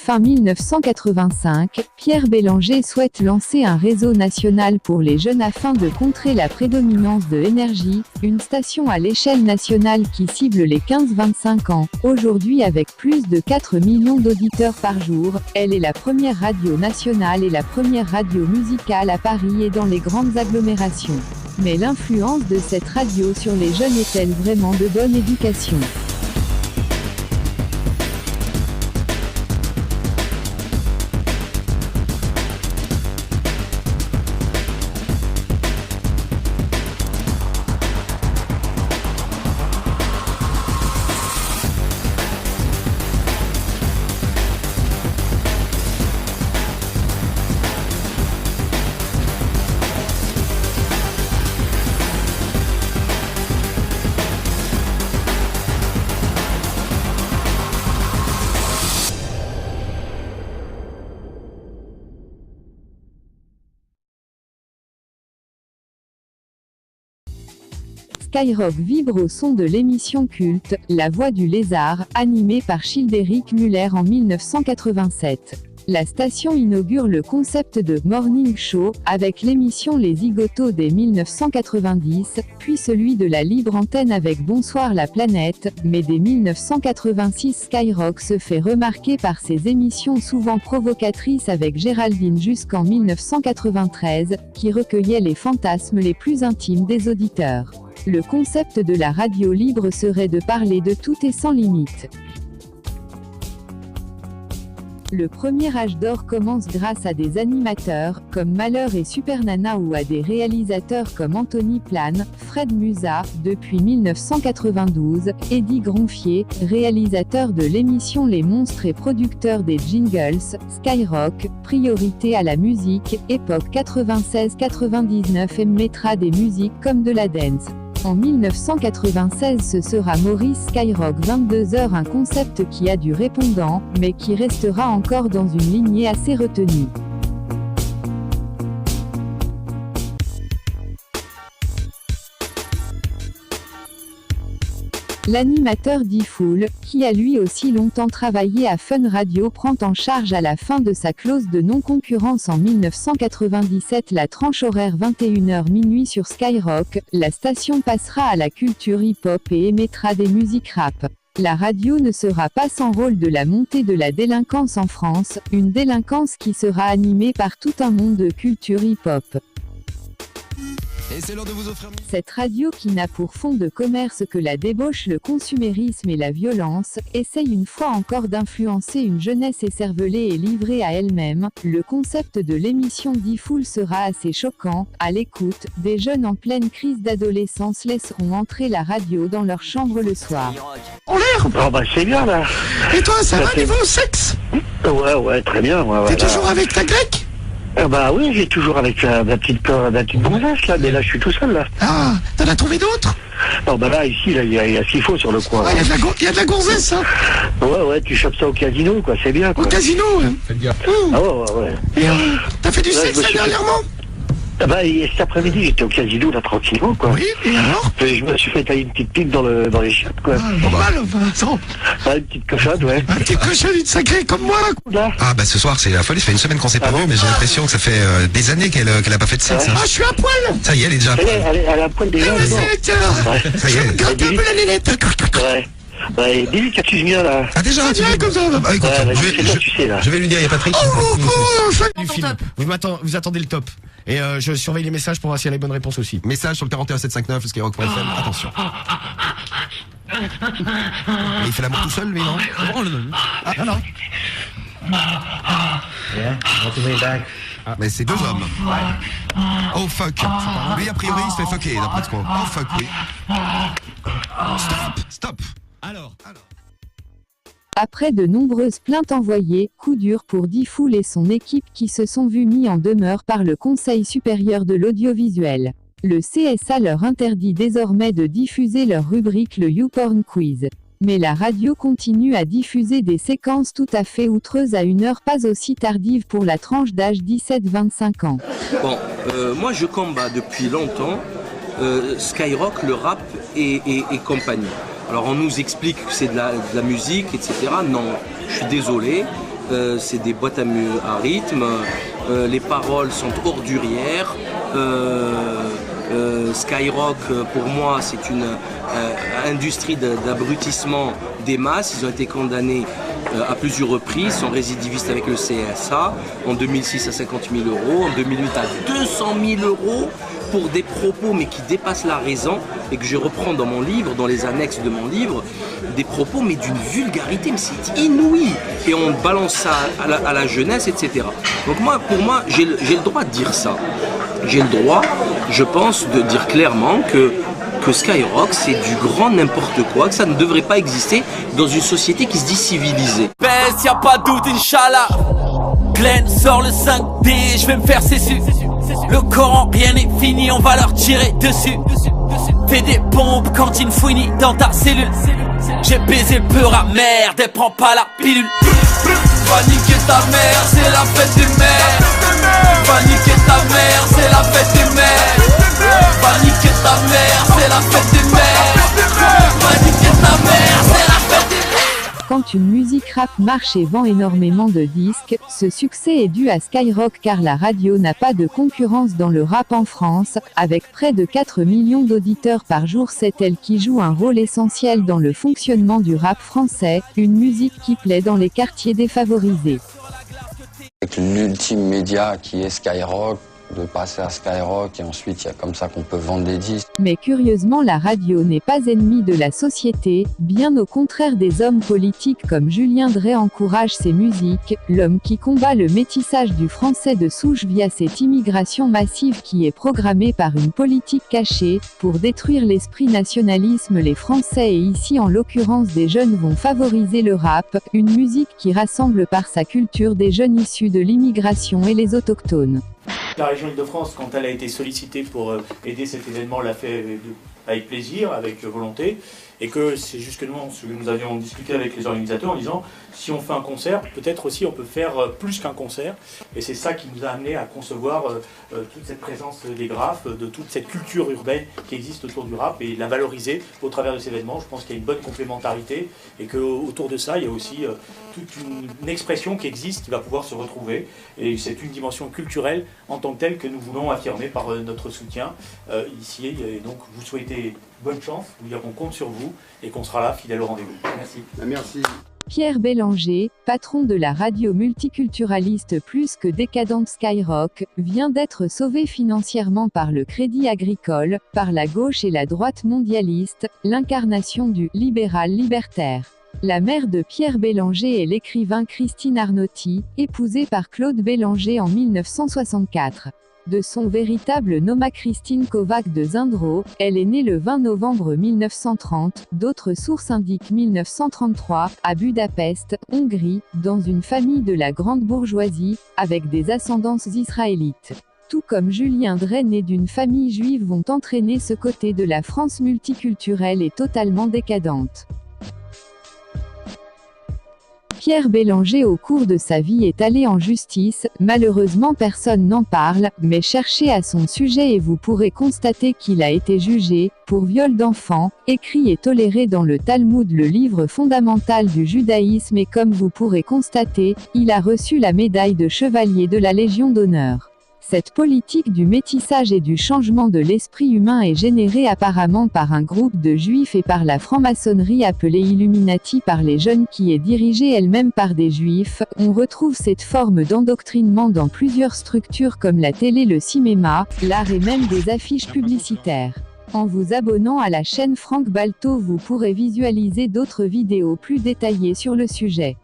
Fin 1985, Pierre Bélanger souhaite lancer un réseau national pour les jeunes afin de contrer la prédominance de Énergie, une station à l'échelle nationale qui cible les 15-25 ans. Aujourd'hui, avec plus de 4 millions d'auditeurs par jour, elle est la première radio nationale et la première radio musicale à Paris et dans les grandes agglomérations. Mais l'influence de cette radio sur les jeunes est-elle vraiment de bonne éducation ? Skyrock vibre au son de l'émission culte, La Voix du Lézard, animée par Childéric Muller en 1987. La station inaugure le concept de « morning show » avec l'émission Les Zigotos dès 1990, puis celui de la libre antenne avec Bonsoir la planète, mais dès 1986 Skyrock se fait remarquer par ses émissions souvent provocatrices avec Géraldine jusqu'en 1993, qui recueillait les fantasmes les plus intimes des auditeurs. Le concept de la radio libre serait de parler de tout et sans limite. Le premier âge d'or commence grâce à des animateurs, comme Malheur et Super Nana ou à des réalisateurs comme Anthony Plane, Fred Musa, depuis 1992, Eddie Gronfier, réalisateur de l'émission Les Monstres et producteur des jingles, Skyrock, priorité à la musique, époque 96-99 mettra des musiques comme de la dance. En 1996 ce sera Maurice Skyrock 22h, un concept qui a du répondant, mais qui restera encore dans une lignée assez retenue. L'animateur D-Fool, qui a lui aussi longtemps travaillé à Fun Radio, prend en charge à la fin de sa clause de non-concurrence en 1997 la tranche horaire 21h minuit sur Skyrock. La station passera à la culture hip-hop et émettra des musiques rap. La radio ne sera pas sans rôle de la montée de la délinquance en France, une délinquance qui sera animée par tout un monde de culture hip-hop. Et c'est l'heure de vous offrir... Cette radio qui n'a pour fond de commerce que la débauche, le consumérisme et la violence, essaye une fois encore d'influencer une jeunesse écervelée et livrée à elle-même. Le concept de l'émission D-Fool sera assez choquant. À l'écoute, des jeunes en pleine crise d'adolescence laisseront entrer la radio dans leur chambre le soir. En l'air. Oh bah c'est bien là. Et toi, ça va niveau sexe? Ouais, très bien. Ouais, T'es toujours avec ta grecque? Bah oui, j'ai toujours avec la petite gonzesse là, mais là je suis tout seul là. Ah, t'en as trouvé d'autres? Non bah là, ici, là, il y a ce qu'il faut sur le coin. Ah, il y a de la gonzesse, hein? Ouais, tu chopes ça au casino, quoi, c'est bien, quoi. Au casino, hein? Faites gaffe. Ah ouais. Et t'as fait du sexe là, dernièrement? Ah bah, cet après-midi, j'étais au casino, là, tranquillement, quoi. Oui, et alors? Je me suis fait tailler une petite pipe dans les chiottes, quoi. Ah, normal, Vincent. Ah, une petite cochotte, ouais. Un petit cochon, une sacrée comme moi, Là. Ah bah ce soir c'est la folie, ça fait une semaine qu'on s'est pas vu, mais j'ai l'impression que ça fait des années qu'elle a pas fait de sexe. Ah, je suis à poil! Ça y est, elle est déjà à Elle poil. est à poil déjà. Eh, c'est Ça y je est. me gratte un peu la nénette. Ouais, dis-lui qu'as tu bien là. Ah déjà, tu veux... comme ça. Ah, écoute, Ouais, je, c'est toi, tu sais là. je vais lui dire, il y a Patrick. Du film. Vous attendez le top. Et je surveille les messages pour voir s'il y a les bonnes réponses aussi. Message sur le 41759, le Skyrock.fm, attention. Mais il fait l'amour tout seul, lui, non? Ah non. Mais c'est deux hommes. Oh fuck. Lui, a priori, il se fait fucker, d'après ce qu'on... Oh fuck, oui. Stop. Alors. Après de nombreuses plaintes envoyées, coup dur pour D-Fool et son équipe qui se sont vus mis en demeure par le Conseil supérieur de l'audiovisuel. Le CSA leur interdit désormais de diffuser leur rubrique le YouPorn Quiz. Mais la radio continue à diffuser des séquences tout à fait outreuses à une heure pas aussi tardive pour la tranche d'âge 17-25 ans. Bon, moi je combats depuis longtemps Skyrock, le rap et compagnie. Alors on nous explique que c'est de la musique, etc. Non, je suis désolé. c'est des boîtes à rythme, les paroles sont ordurières. Skyrock, pour moi, c'est une industrie d'abrutissement des masses. Ils ont été condamnés à plusieurs reprises, sont récidivistes avec le CSA, en 2006 à 50 000 euros, en 2008 à 200 000 euros pour des propos mais qui dépassent la raison et que je reprends dans mon livre, dans les annexes de mon livre, des propos mais d'une vulgarité, mais c'est inouï. Et on balance ça à la jeunesse, etc. Donc pour moi, j'ai le droit de dire ça. J'ai le droit, je pense, de dire clairement que Skyrock, c'est du grand n'importe quoi, que ça ne devrait pas exister dans une société qui se dit civilisée. Baisse, y'a pas de doute, Inch'Allah. Glenn sort le 5D, je vais me faire cessu. Le Coran, rien n'est fini, on va leur tirer dessus. Fais des pompes, cantine fouini dans ta cellule. J'ai baisé le peur à merde, et prends pas la pilule. Va niquer ta mère, c'est la fête des mères. Va niquer ta mère, c'est la fête des mères. Va niquer ta mère, c'est la fête des mères. Va niquer ta mère, c'est la fête des mères. Quand une musique rap marche et vend énormément de disques, ce succès est dû à Skyrock car la radio n'a pas de concurrence dans le rap en France. Avec près de 4 millions d'auditeurs par jour, c'est elle qui joue un rôle essentiel dans le fonctionnement du rap français, une musique qui plaît dans les quartiers défavorisés. Avec l'ultime média qui est Skyrock, de passer à Skyrock et ensuite il y a comme ça qu'on peut vendre des disques. Mais curieusement, la radio n'est pas ennemie de la société, bien au contraire. Des hommes politiques comme Julien Dray encouragent ces musiques, l'homme qui combat le métissage du français de souche via cette immigration massive qui est programmée par une politique cachée, pour détruire l'esprit nationalisme. Les Français et ici en l'occurrence des jeunes vont favoriser le rap, une musique qui rassemble par sa culture des jeunes issus de l'immigration et les autochtones. La région Île-de-France, quand elle a été sollicitée pour aider cet événement, l'a fait avec plaisir, avec volonté, et que c'est justement ce que nous avions discuté avec les organisateurs en disant si on fait un concert, peut-être aussi on peut faire plus qu'un concert, et c'est ça qui nous a amené à concevoir toute cette présence des graphes, de toute cette culture urbaine qui existe autour du rap, et la valoriser au travers de cet événement. Je pense qu'il y a une bonne complémentarité, et qu'autour de ça, il y a aussi toute une expression qui existe, qui va pouvoir se retrouver, et c'est une dimension culturelle en tant que telle que nous voulons affirmer par notre soutien ici, et donc vous souhaitez bonne chance, vous dire qu'on compte sur vous et qu'on sera là fidèle au rendez-vous. Merci. Merci. Pierre Bélanger, patron de la radio multiculturaliste plus que décadente Skyrock, vient d'être sauvé financièrement par le Crédit Agricole, par la gauche et la droite mondialiste, l'incarnation du libéral libertaire. La mère de Pierre Bélanger est l'écrivain Christine Arnauty, épousée par Claude Bélanger en 1964. De son véritable nom Christine Kovac de Zindro, elle est née le 20 novembre 1930, d'autres sources indiquent 1933, à Budapest, Hongrie, dans une famille de la grande bourgeoisie, avec des ascendances israélites. Tout comme Julien Dray, né d'une famille juive, vont entraîner ce côté de la France multiculturelle et totalement décadente. Pierre Bélanger au cours de sa vie est allé en justice, malheureusement personne n'en parle, mais cherchez à son sujet et vous pourrez constater qu'il a été jugé, pour viol d'enfant, écrit et toléré dans le Talmud, le livre fondamental du judaïsme, et comme vous pourrez constater, il a reçu la médaille de chevalier de la Légion d'honneur. Cette politique du métissage et du changement de l'esprit humain est générée apparemment par un groupe de juifs et par la franc-maçonnerie appelée Illuminati par les jeunes, qui est dirigée elle-même par des juifs. On retrouve cette forme d'endoctrinement dans plusieurs structures comme la télé, le cinéma, l'art et même des affiches publicitaires. En vous abonnant à la chaîne Franck Balto, vous pourrez visualiser d'autres vidéos plus détaillées sur le sujet.